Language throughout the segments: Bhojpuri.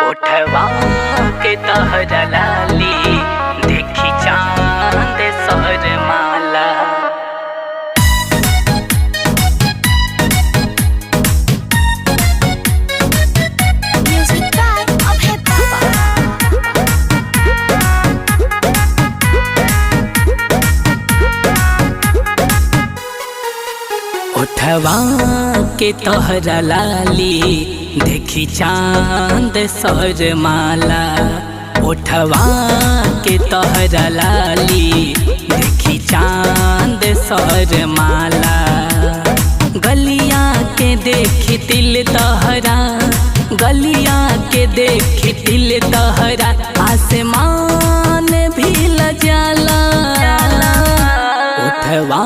उठवा के तहरा लाली देखी चांद सर माला। उठवा के तोहरा लाली देखी चांद सर माला। उठवा के तोहरा लाली देखी चांद सर माला। गलिया के देखी दिल तोहरा, गलिया के देखी दिल तोहरा आसमान भी लजाला। उठवा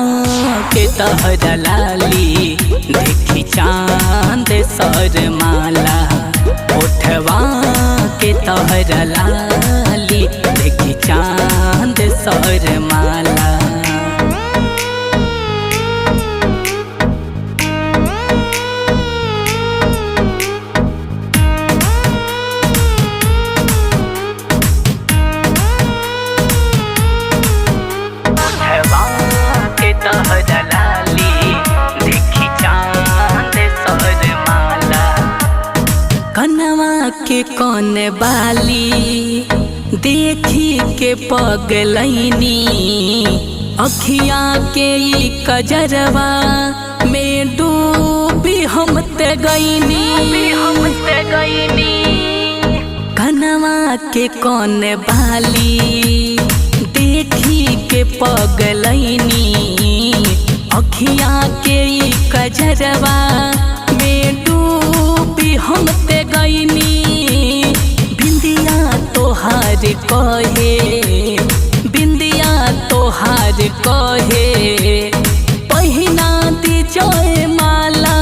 के तोहरा लाली देखी चांद सर माला। उठवा के तोहरा लाली देखी चांद सर माला। तोहरा लाली देखी चांद सर माला। कनवा के कौन बाली देखी के पगलैनी। अखिया के ई कजरवा में डूबी हम ते गईनी। कनवा के कौन बाली देखी के पगलैनी। अखिया के ई कजरवा में डूबी हम ते गईनी। बिंदिया तोहार कहे, बिंदिया तोहार कहे पहिना दी जय माला।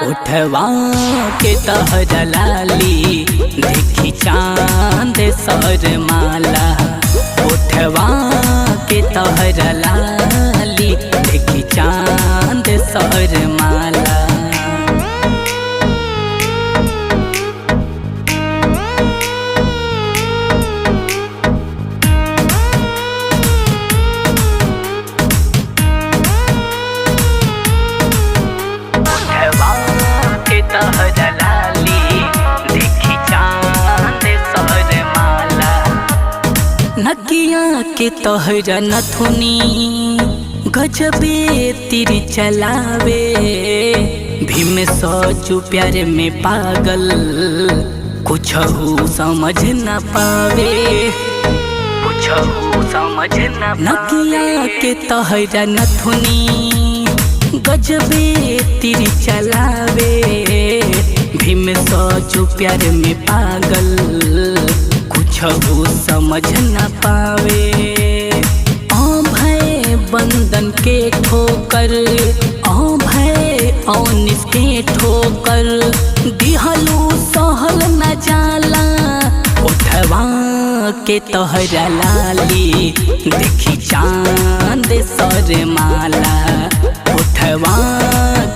उठवा के तोहरा लाली देखी चांद सर माला। उठवा के तोहरा लाली देखी चांद सर माला। उठवा के तोहरा लाली देखी चांद सर माला। नकिया के तोहरा नथुनी गजबे तीर चलावे। भीम सोचू प्यार में पागल कुछ समझ न पावे। कुछ समझ न पावे। नकिया के तोहरा नथुनी गजबे तीर चलावे। भीम सोचू प्यार में पागल कुछ समझ न पावे। भय बंधन के ठोकर, भय औनिस के ठोकर दिहलू सहल न जाला। उठवा के तोहरा लाली देखी चांद सर माला। उठवा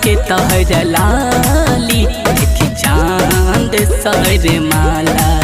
के तोहरा लाली देखी चांद सर माला।